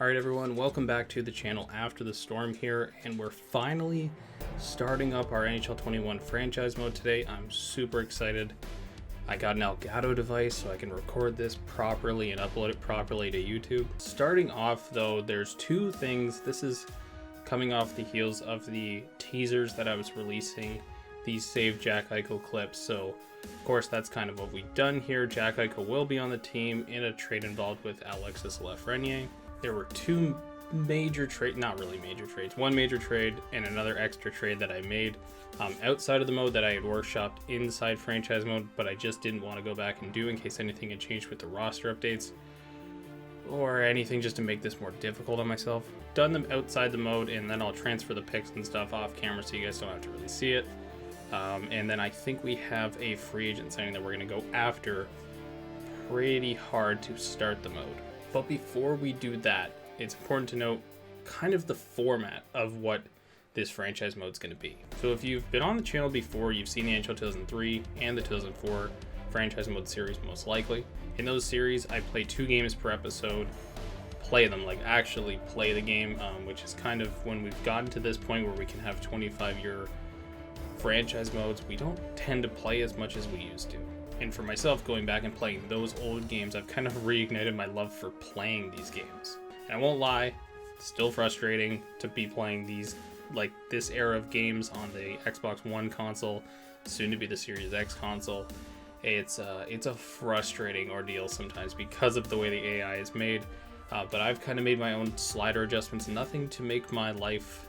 Alright everyone, welcome back to the channel after the storm here, and we're finally starting up our NHL 21 franchise mode today. I'm super excited. I got an Elgato device so I can record this properly and upload it properly to YouTube. Starting off though, there's two things. This is coming off the heels of the teasers that I was releasing, these Save Jack Eichel clips. So of course that's kind of what we've done here. Jack Eichel will be on the team in a trade involved with Alex Schead. There were two major trades, not really major trades, one major trade and another extra trade that I made outside of the mode that I had workshopped inside franchise mode, but I just didn't want to go back and do in case anything had changed with the roster updates or anything, just to make this more difficult on myself. Done them outside the mode, and then I'll transfer the picks and stuff off camera so you guys don't have to really see it. And then I think we have a free agent signing that we're going to go after pretty hard to start the mode. But before we do that, it's important to note kind of the format of what this franchise mode is going to be. So if you've been on the channel before, you've seen the NHL 2003 and the 2004 franchise mode series most likely. In those series, I play 2 games per episode, play them, like actually play the game, which is kind of when we've gotten to this point where we can have 25-year franchise modes, we don't tend to play as much as we used to. And for myself, going back and playing those old games, I've kind of reignited my love for playing these games. And I won't lie, it's still frustrating to be playing these, like this era of games on the Xbox One console, soon to be the Series X console. It's a frustrating ordeal sometimes because of the way the AI is made. But I've kind of made my own slider adjustments, nothing to make my life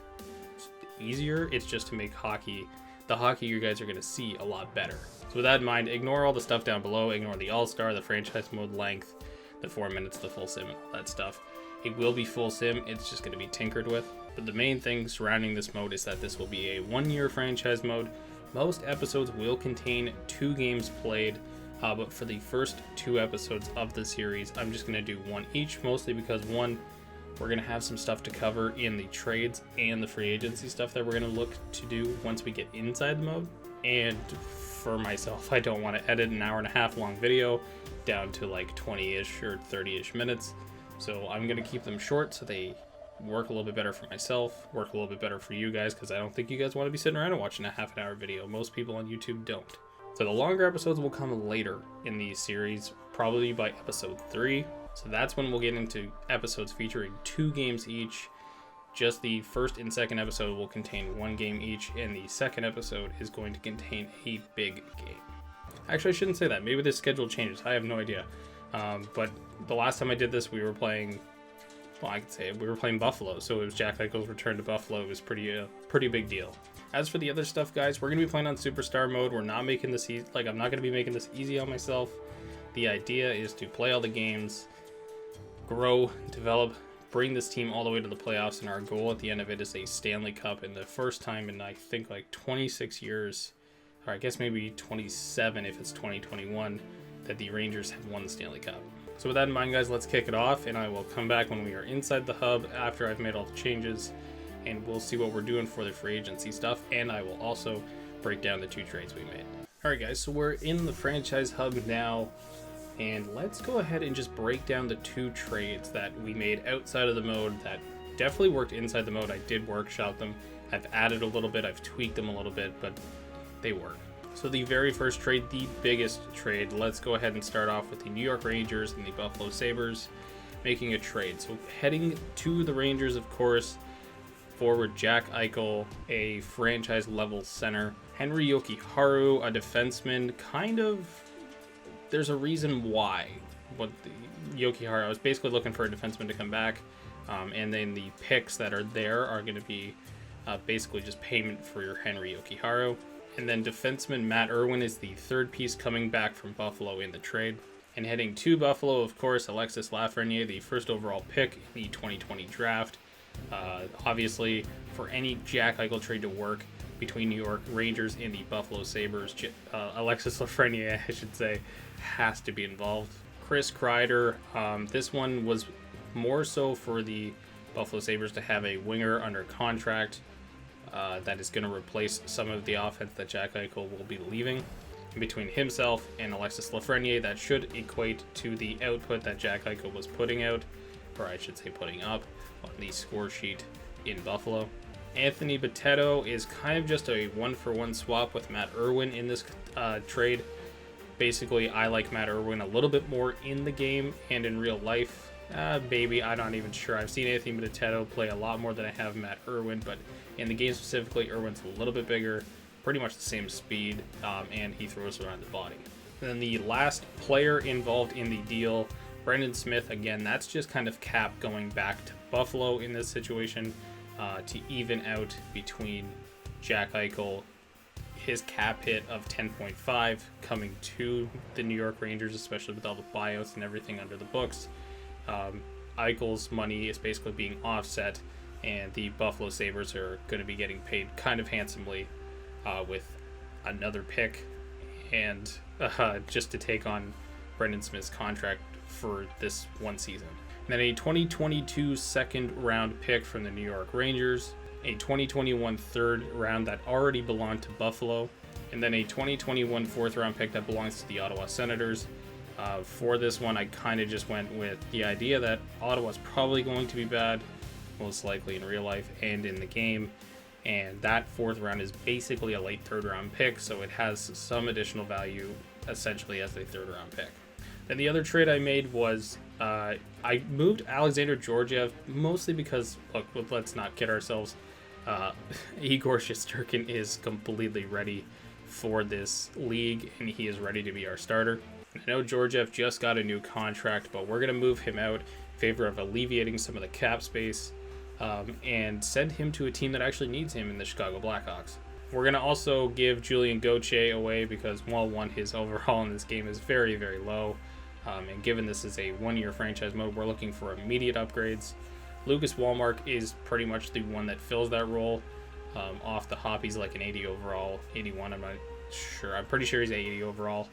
easier, it's just to make the hockey you guys are going to see a lot better. So with that in mind, ignore all the stuff down below, ignore the all-star, the franchise mode length, the 4 minutes, the full sim, and all that stuff. It will be full sim, it's just going to be tinkered with. But the main thing surrounding this mode is that this will be a 1-year franchise mode. Most episodes will contain 2 games played, but for the first 2 episodes of the series, I'm just going to do 1 each, mostly because 1, we're going to have some stuff to cover in the trades and the free agency stuff that we're going to look to do once we get inside the mode. And for myself, I don't want to edit an 1.5-hour long video down to like 20-ish or 30-ish minutes. So I'm going to keep them short so they work a little bit better for myself, work a little bit better for you guys, because I don't think you guys want to be sitting around and watching a half-an-hour video. Most people on YouTube don't. So the longer episodes will come later in the series, probably by episode 3. So that's when we'll get into episodes featuring 2 games each. Just the first and second episode will contain 1 game each, and the second episode is going to contain a big game. Actually, I shouldn't say that. Maybe this schedule changes. I have no idea. But the last time I did this, we were playing, well, I could say we were playing Buffalo. So it was Jack Eichel's return to Buffalo. It was pretty big deal. As for the other stuff, guys, we're going to be playing on Superstar mode. We're not making this easy. Like, I'm not going to be making this easy on myself. The idea is to play all the games, grow, develop, bring this team all the way to the playoffs, and our goal at the end of it is a Stanley Cup. And the first time in, I think, like 26 years, or I guess maybe 27 if it's 2021, that the Rangers have won the Stanley Cup. So with that in mind, guys, let's kick it off, and I will come back when we are inside the hub after I've made all the changes, and we'll see what we're doing for the free agency stuff, and I will also break down the 2 trades we made. Alright guys, so we're in the franchise hub now, and let's go ahead and just break down the 2 trades that we made outside of the mode that definitely worked inside the mode. I did workshop them. I've added a little bit, I've tweaked them a little bit, but they work. So the very first trade, the biggest trade, let's go ahead and start off with the New York Rangers and the Buffalo Sabres making a trade. So heading to the Rangers, of course, forward Jack Eichel, a franchise level center, Henry Jokiharju, a defenseman, kind of, there's a reason why. But Jokiharju, I was basically looking for a defenseman to come back, and then the picks that are there are going to be basically just payment for your Henry Jokiharju. And then defenseman Matt Irwin is the 3rd piece coming back from Buffalo in the trade. And heading to Buffalo, of course, Alexis Lafreniere, the 1st overall pick in the 2020 draft. Obviously, for any Jack Eichel trade to work between New York Rangers and the Buffalo Sabres, Alexis Lafreniere, I should say, has to be involved. Chris Kreider, this one was more so for the Buffalo Sabres to have a winger under contract that is going to replace some of the offense that Jack Eichel will be leaving. And between himself and Alexis Lafreniere, that should equate to the output that Jack Eichel was putting out. or I should say putting up, on the score sheet in Buffalo. Anthony Bitetto is kind of just a one-for-one swap with Matt Irwin in this trade. Basically, I like Matt Irwin a little bit more in the game and in real life. Maybe, I'm not even sure. I've seen Anthony Bitetto play a lot more than I have Matt Irwin, but in the game specifically, Irwin's a little bit bigger, pretty much the same speed, and he throws around the body. And then the last player involved in the deal, Brendan Smith, again, that's just kind of Cap going back to Buffalo in this situation to even out between Jack Eichel, his cap hit of 10.5 coming to the New York Rangers, especially with all the buyouts and everything under the books. Eichel's money is basically being offset, and the Buffalo Sabres are going to be getting paid kind of handsomely with another pick and just to take on Brendan Smith's contract for this one season. And then a 2022 second round pick from the New York Rangers, a 2021 third round that already belonged to Buffalo, and then a 2021 fourth round pick that belongs to the Ottawa Senators. For this one, I kind of just went with the idea that Ottawa's probably going to be bad, most likely in real life and in the game, and that fourth round is basically a late third round pick, so it has some additional value essentially as a third round pick. Then the other trade I made was I moved Alexander Georgiev, mostly because, look, let's not kid ourselves, Igor Shesterkin is completely ready for this league, and he is ready to be our starter. I know Georgiev just got a new contract, but we're going to move him out in favor of alleviating some of the cap space and send him to a team that actually needs him in the Chicago Blackhawks. We're going to also give Julien Gauthier away because, well, one, his overall in this game is very, very low. And given this is a one-year franchise mode, we're looking for immediate upgrades. Lucas Wallmark is pretty much the one that fills that role. Off the hop, he's like an 80 overall, 81, I'm not sure. I'm pretty sure he's 80 overall.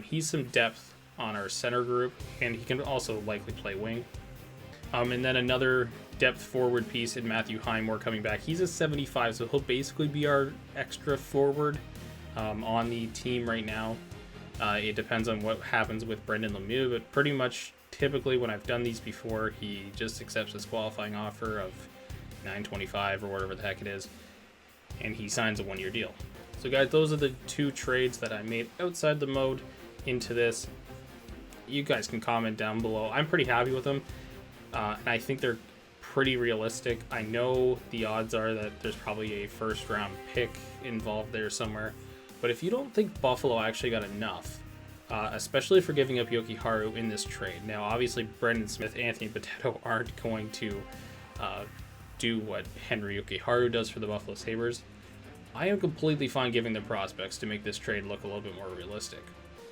He's some depth on our center group, and he can also likely play wing. And then another depth forward piece in Matthew Highmore coming back. He's a 75, so he'll basically be our extra forward on the team right now. It depends on what happens with Brendan Lemieux, but pretty much typically when I've done these before, he just accepts his qualifying offer of $9.25 or whatever the heck it is, and he signs a one-year deal. So guys, those are the two trades that I made outside the mode into this. You guys can comment down below. I'm pretty happy with them, and I think they're pretty realistic. I know the odds are that there's probably a first-round pick involved there somewhere, but if you don't think Buffalo actually got enough, especially for giving up Yoki Haru in this trade. Now, obviously, Brendan Smith, Anthony Bitetto aren't going to do what Henry Yoki Haru does for the Buffalo Sabres. I am completely fine giving the prospects to make this trade look a little bit more realistic.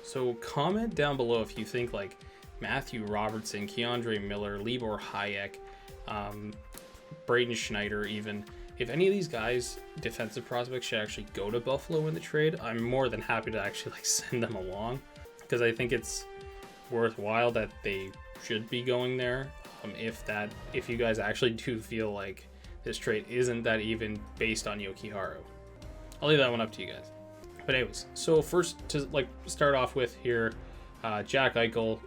So comment down below if you think like Matthew Robertson, Keandre Miller, Libor Hayek, Braden Schneider even, if any of these guys, defensive prospects, should actually go to Buffalo in the trade, I'm more than happy to actually send them along, because I think it's worthwhile that they should be going there. If you guys actually do feel like this trade isn't that even based on Yoki Haru. I'll leave that one up to you guys. But anyways, so first to start off with here, Jack Eichel.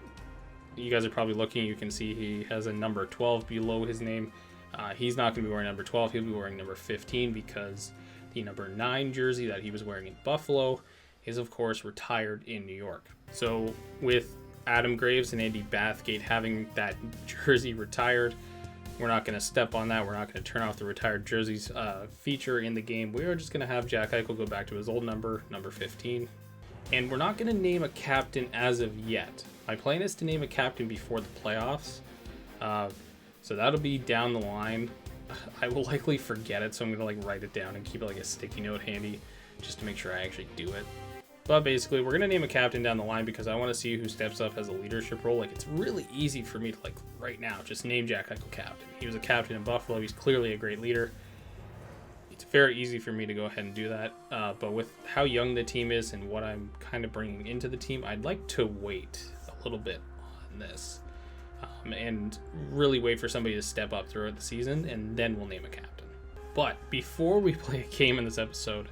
You guys are probably looking, you can see he has a number 12 below his name. He's not going to be wearing number 12, he'll be wearing number 15 because the number 9 jersey that he was wearing in Buffalo is of course retired in New York. So with Adam Graves and Andy Bathgate having that jersey retired, we're not going to step on that. We're not going to turn off the retired jerseys feature in the game. We are just going to have Jack Eichel go back to his old number 15. And we're not going to name a captain as of yet. My plan is to name a captain before the playoffs. So that'll be down the line. I will likely forget it, so I'm going to write it down and keep it like a sticky note handy just to make sure I actually do it. But basically, we're going to name a captain down the line because I want to see who steps up as a leadership role. It's really easy for me to, right now, just name Jack Eichel captain. He was a captain in Buffalo. He's clearly a great leader. It's very easy for me to go ahead and do that. But with how young the team is and what I'm kind of bringing into the team, I'd like to wait a little bit on this and really wait for somebody to step up throughout the season, and then we'll name a captain. But before we play a game in this episode,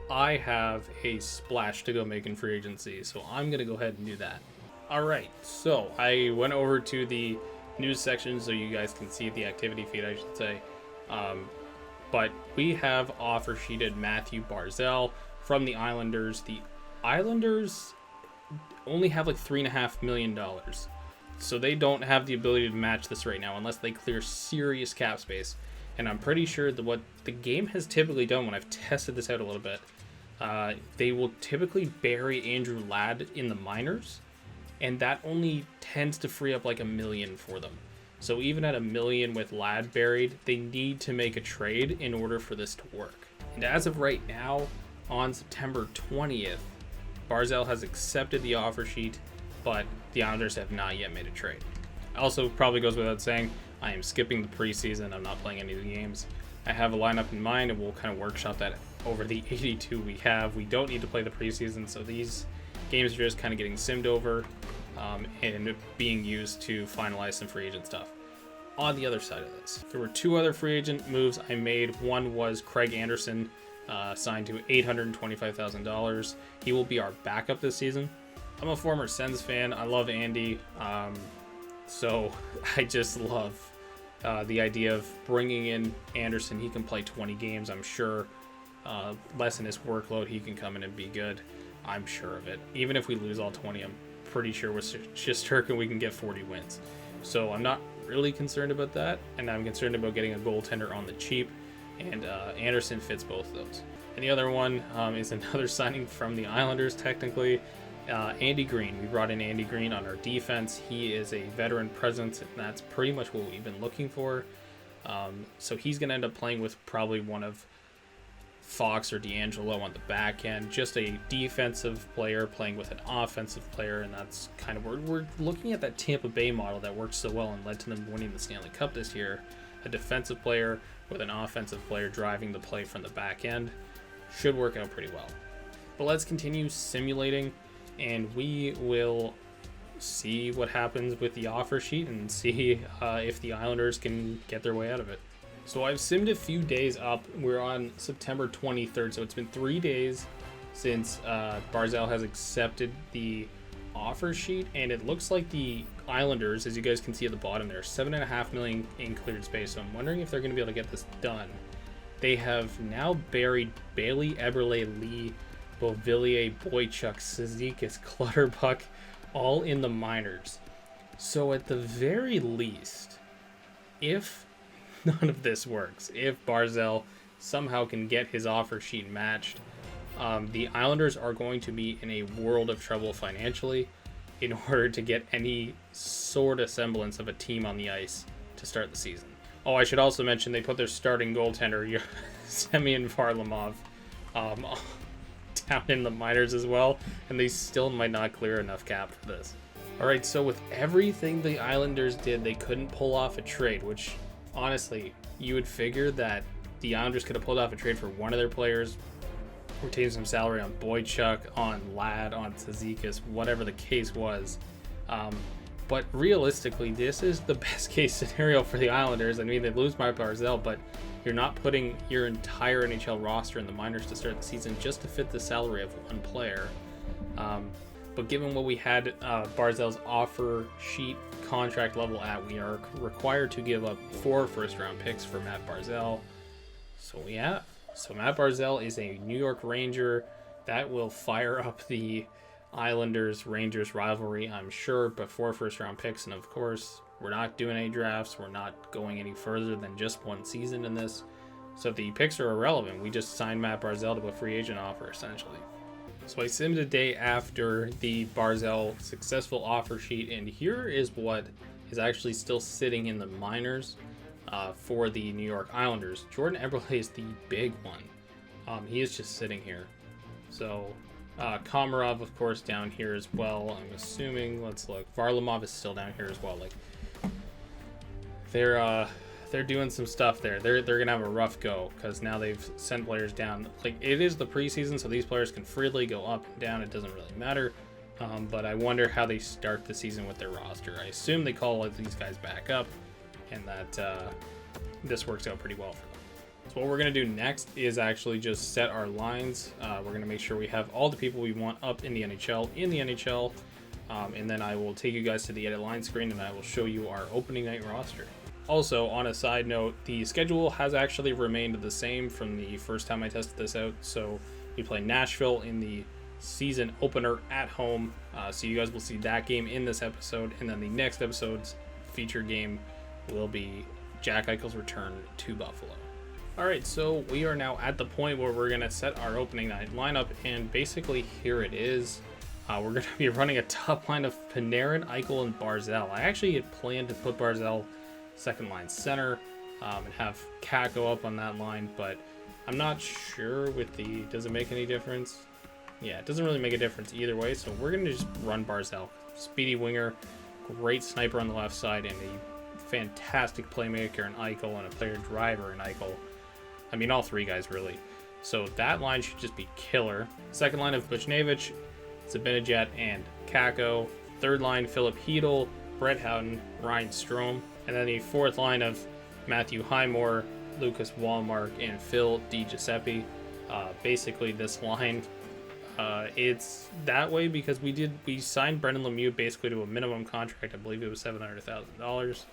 I have a splash to go make in free agency, so I'm going to go ahead and do that. Alright, so I went over to the news section so you guys can see the activity feed, I should say. But we have offer sheeted Matthew Barzal from the Islanders. The Islanders only have like $3.5 million. So they don't have the ability to match this right now unless they clear serious cap space. And I'm pretty sure that what the game has typically done when I've tested this out a little bit, they will typically bury Andrew Ladd in the minors, and that only tends to free up like $1 million for them. So even at $1 million with Ladd buried, they need to make a trade in order for this to work. And as of right now, on September 20th, Barzal has accepted the offer sheet, but the Islanders have not yet made a trade. Also, probably goes without saying, I am skipping the preseason. I'm not playing any of the games. I have a lineup in mind, and we'll kind of workshop that over the 82 we have. We don't need to play the preseason, so these games are just kind of getting simmed over and being used to finalize some free agent stuff. On the other side of this, there were 2 other free agent moves I made. One was Craig Anderson, signed to $825,000. He will be our backup this season. I'm a former Sens fan. I love Andy. So I just love the idea of bringing in Anderson. He can play 20 games, I'm sure. Lessen his workload, he can come in and be good. I'm sure of it. Even if we lose all 20, I'm pretty sure with Shesterkin we can get 40 wins. So I'm not really concerned about that, and I'm concerned about getting a goaltender on the cheap, and Anderson fits both of those. And the other one is another signing from the Islanders, technically. Andy Green. We brought in Andy Green on our defense. He is a veteran presence, and that's pretty much what we've been looking for. So he's going to end up playing with probably one of Fox or D'Angelo on the back end. Just a defensive player playing with an offensive player, and that's kind of where we're looking at that Tampa Bay model that worked so well and led to them winning the Stanley Cup this year. A defensive player with an offensive player driving the play from the back end. Should work out pretty well. But let's continue simulating, and we will see what happens with the offer sheet and see if the Islanders can get their way out of it. So I've simmed a few days up. We're on September 23rd, so it's been 3 days since Barzal has accepted the offer sheet, and it looks like the Islanders, as you guys can see at the bottom there, $7.5 million in cleared space. So I'm wondering if they're going to be able to get this done. They have now buried Bailey, Eberle, Lee, Beauvillier, Boychuk, Cizikas, Clutterbuck, all in the minors. So at the very least, if none of this works, if Barzal somehow can get his offer sheet matched, the Islanders are going to be in a world of trouble financially in order to get any sort of semblance of a team on the ice to start the season. Oh, I should also mention they put their starting goaltender, Semyon Varlamov, down in the minors as well, and they still might not clear enough cap for this. Alright, so with everything the Islanders did, they couldn't pull off a trade, which honestly, you would figure that the Islanders could have pulled off a trade for one of their players, retained some salary on Boychuk, on Ladd, on Cizikas, whatever the case was. But realistically, this is the best case scenario for the Islanders. I mean, they lose Matt Barzal, but you're not putting your entire NHL roster in the minors to start the season just to fit the salary of one player. But given what we had Barzal's offer sheet contract level at, we are required to give up 4 first-round picks for Matt Barzal. So Matt Barzal is a New York Ranger. That will fire up the Islanders-Rangers rivalry, I'm sure, but 4 first-round picks, and of course, we're not doing any drafts. We're not going any further than just one season in this. So the picks are irrelevant. We just signed Matt Barzal to a free agent offer, essentially. So I simmed a day after the Barzal successful offer sheet, and here is what is actually still sitting in the minors for the New York Islanders. Jordan Eberle is the big one. He is just sitting here. So Komarov, of course, down here as well. I'm assuming. Let's look. Varlamov is still down here as well. Like they're doing some stuff there. They're gonna have a rough go because now they've sent players down. Like, it is the preseason, so these players can freely go up and down. It doesn't really matter. But I wonder how they start the season with their roster. I assume they call these guys back up, and that this works out pretty well for them. So what we're going to do next is actually just set our lines. We're going to make sure we have all the people we want up in the NHL. and then I will take you guys to the edit line screen and I will show you our opening night roster. Also, on a side note, the schedule has actually remained the same from the first time I tested this out. So we play Nashville in the season opener at home. So you guys will see that game in this episode, and then the next episode's feature game will be Jack Eichel's return to Buffalo. Alright, so we are now at the point where we're going to set our opening night lineup, and basically here it is. We're going to be running a top line of Panarin, Eichel, and Barzal. I actually had planned to put Barzal second line center and have Kako up on that line, but I'm not sure with the... Does it make any difference? Yeah, it doesn't really make a difference either way, so we're going to just run Barzal. Speedy winger, great sniper on the left side, and a fantastic playmaker in Eichel, and a player driver in Eichel. I mean, all three guys, really. So that line should just be killer. Second line of Buchnevich, Zibanejad, and Kako. Third line, Philip Hedl, Brett Houghton, Ryan Strome. And then the fourth line of Matthew Highmore, Lucas Wallmark, and Phil DiGiuseppe. Basically, this line, it's that way because we signed Brendan Lemieux basically to a minimum contract. I believe it was $700,000,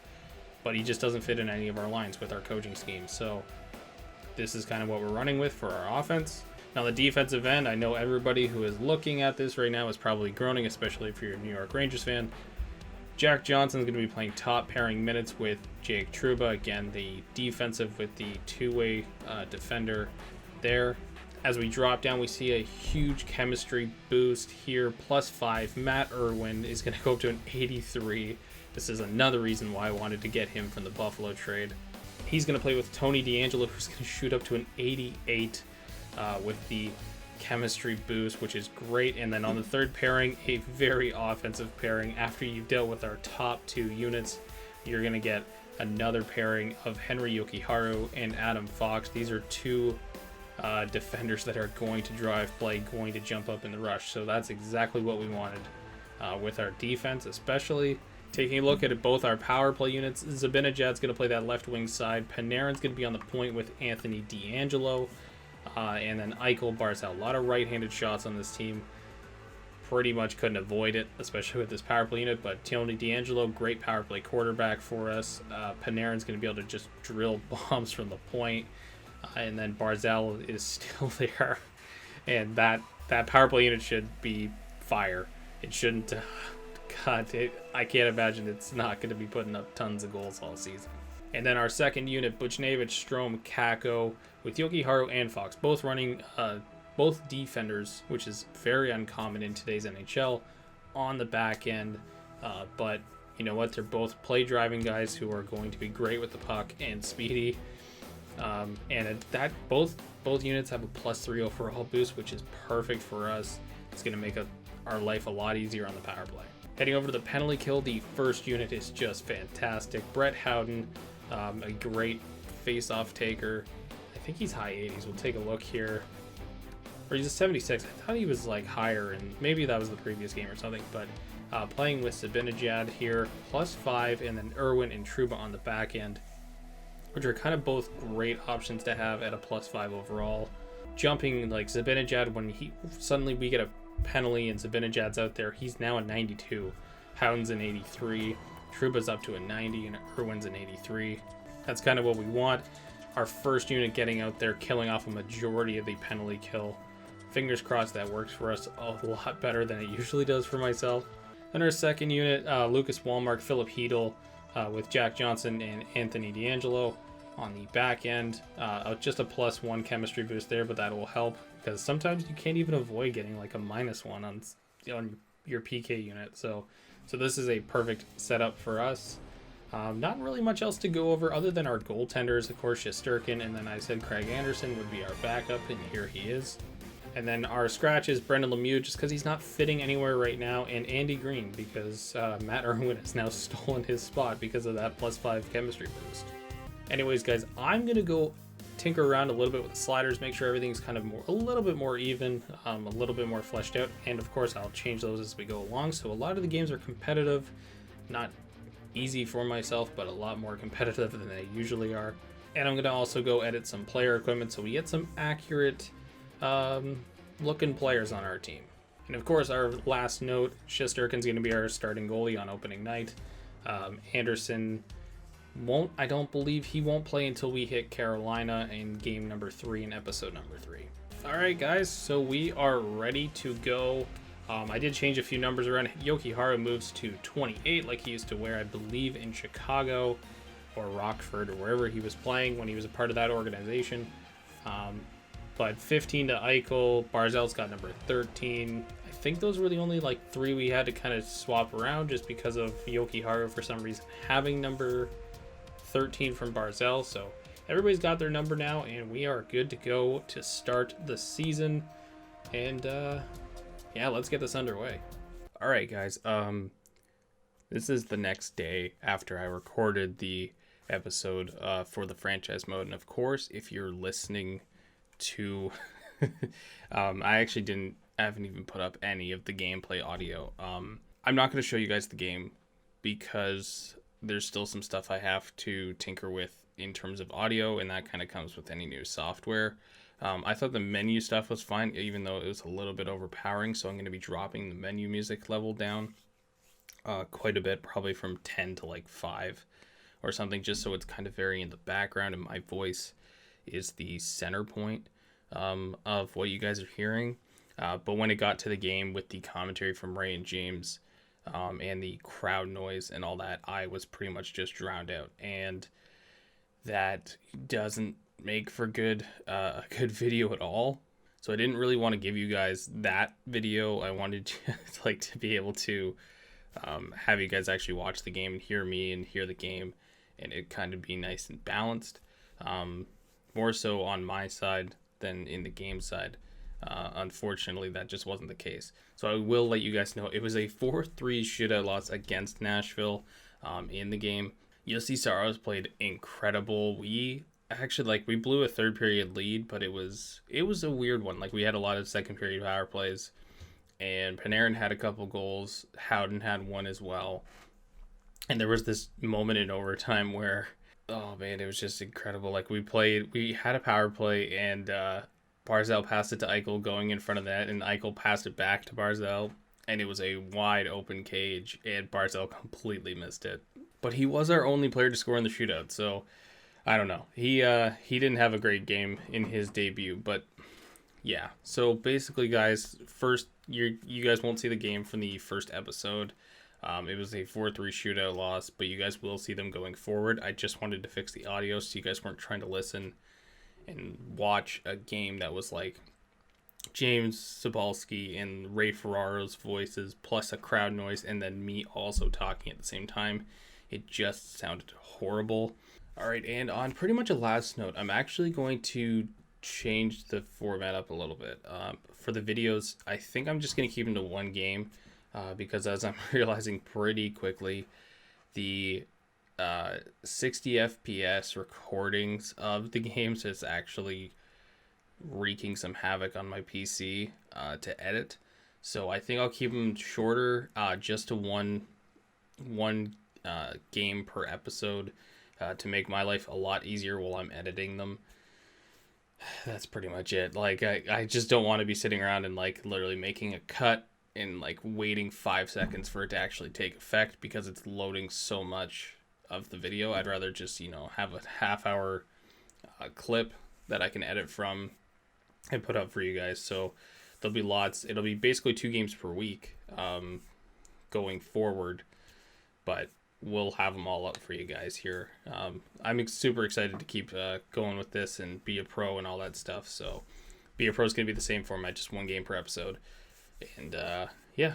but he just doesn't fit in any of our lines with our coaching scheme. So this is kind of what we're running with for our offense. Now the defensive end, I know everybody who is looking at this right now is probably groaning, especially if you're a New York Rangers fan. Jack Johnson's going to be playing top pairing minutes with Jake Trouba. Again, the defensive with the two-way defender there. As we drop down, we see a huge chemistry boost here. +5. Matt Irwin is going to go up to an 83. This is another reason why I wanted to get him from the Buffalo trade. He's going to play with Tony DeAngelo, who's going to shoot up to an 88 with the chemistry boost, which is great. And then on the third pairing, a very offensive pairing. After you've dealt with our top two units, you're going to get another pairing of Henry Yokiharu and Adam Fox. These are two defenders that are going to drive play, going to jump up in the rush. So that's exactly what we wanted with our defense, especially. Taking a look at both our power play units, Zibanejad's going to play that left wing side. Panarin's going to be on the point with Anthony DeAngelo. And then Eichel, Barzal. A lot of right-handed shots on this team. Pretty much couldn't avoid it, especially with this power play unit. But Tony DeAngelo, great power play quarterback for us. Panarin's going to be able to just drill bombs from the point. And then Barzal is still there. And that power play unit should be fire. It shouldn't... God, I can't imagine it's not going to be putting up tons of goals all season. And then our second unit, Buchnevich, Strome, Kako, with Yokiharu and Fox, both running both defenders, which is very uncommon in today's NHL, on the back end. But you know what? They're both play-driving guys who are going to be great with the puck and speedy. And both units have a +3 overall boost, which is perfect for us. It's going to make our life a lot easier on the power play. Heading over to the penalty kill, the first unit is just fantastic. Brett Houghton, a great face-off taker. I think he's high 80s. We'll take a look here. Or he's a 76. I thought he was like higher, and maybe that was the previous game or something. But playing with Zibanejad here, +5, and then Irwin and Trouba on the back end, which are kind of both great options to have at a +5 overall. Jumping like Zibanejad, when suddenly we get a penalty and Zibanejad's out there, he's now a 92. Houghton's an 83. Trouba's up to a 90, and Irwin's an 83. That's kind of what we want. Our first unit getting out there, killing off a majority of the penalty kill. Fingers crossed that works for us a lot better than it usually does for myself. Then our second unit, Lucas Wallmark, Philip Hedl, with Jack Johnson and Anthony DeAngelo on the back end. Just a +1 chemistry boost there, but that will help because sometimes you can't even avoid getting like a -1 on your PK unit. So this is a perfect setup for us. Not really much else to go over other than our goaltenders, of course, Shesterkin, and then I said Craig Anderson would be our backup, and here he is. And then our scratch is Brendan Lemieux, just because he's not fitting anywhere right now, and Andy Green, because Matt Irwin has now stolen his spot because of that +5 chemistry boost. Anyways, guys, I'm going to go tinker around a little bit with the sliders, make sure everything's kind of a little bit more even, a little bit more fleshed out, and of course I'll change those as we go along. So a lot of the games are competitive, not easy for myself, but a lot more competitive than they usually are. And I'm going to also go edit some player equipment so we get some accurate looking players on our team. And of course, our last note, Shesterkin's going to be our starting goalie on opening night. Anderson I don't believe he won't play until we hit Carolina in game number 3 and episode number 3. All right, guys, so we are ready to go. I did change a few numbers around. Yoki moves to 28 like he used to wear, I believe, in Chicago or Rockford or wherever he was playing when he was a part of that organization. But 15 to Eichel. Barzal's got number 13. I think those were the only 3 we had to kind of swap around just because of Yoki for some reason having number 13 from Barzal. So everybody's got their number now, and we are good to go to start the season. And yeah, let's get this underway. All right, guys. This is the next day after I recorded the episode for the franchise mode, and of course, if you're listening to I haven't even put up any of the gameplay audio. I'm not going to show you guys the game because there's still some stuff I have to tinker with in terms of audio, and that kind of comes with any new software. I thought the menu stuff was fine, even though it was a little bit overpowering, so I'm going to be dropping the menu music level down quite a bit, probably from 10 to 5 or something, just so it's kind of very in the background and my voice is the center point of what you guys are hearing. But when it got to the game with the commentary from Ray and James and the crowd noise and all that, I was pretty much just drowned out, and that doesn't make for a good video at all. So I didn't really want to give you guys that video. I wanted to be able to have you guys actually watch the game and hear me and hear the game, and it kind of be nice and balanced, more so on my side than in the game side. Unfortunately, that just wasn't the case. So I will let you guys know it was a 4-3 shootout loss against Nashville in the game. Jussi Saros played incredible. We actually we blew a third period lead, but it was a weird one. We had a lot of second period power plays, and Panarin had a couple goals. Howden had one as well. And there was this moment in overtime where, oh man, it was just incredible. We had a power play, and Barzal passed it to Eichel going in front of that, and Eichel passed it back to Barzal, and it was a wide open cage, and Barzal completely missed it. But he was our only player to score in the shootout, so I don't know. He didn't have a great game in his debut, but yeah. So basically, guys, first you guys won't see the game from the first episode. It was a 4-3 shootout loss, but you guys will see them going forward. I just wanted to fix the audio so you guys weren't trying to listen and watch a game that was James Sobalski and Ray Ferraro's voices plus a crowd noise and then me also talking at the same time. It just sounded horrible. All right, and on pretty much a last note, I'm actually going to change the format up a little bit. For the videos, I think I'm just going to keep them to one game because as I'm realizing pretty quickly, the 60 FPS recordings of the games is actually wreaking some havoc on my PC to edit. So I think I'll keep them shorter, just to one game per episode, to make my life a lot easier while I'm editing them. That's pretty much it. I just don't want to be sitting around and literally making a cut and waiting 5 seconds for it to actually take effect because it's loading so much of the video. I'd rather just have a half-hour clip that I can edit from and put up for you guys. So there'll be lots. It'll be basically 2 games per week going forward, but we'll have them all up for you guys here. I'm super excited to keep going with this and be a pro and all that stuff. So be a pro is going to be the same format, just 1 game per episode. And yeah.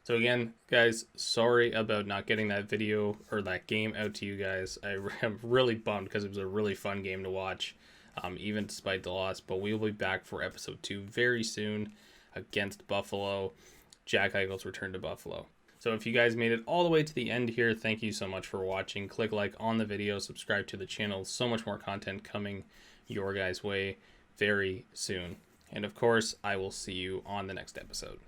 So again, guys, sorry about not getting that video or that game out to you guys. I'm really bummed because it was a really fun game to watch, even despite the loss. But we will be back for episode 2 very soon against Buffalo. Jack Eichel's return to Buffalo. So if you guys made it all the way to the end here, thank you so much for watching. Click like on the video, subscribe to the channel. So much more content coming your guys' way very soon. And of course, I will see you on the next episode.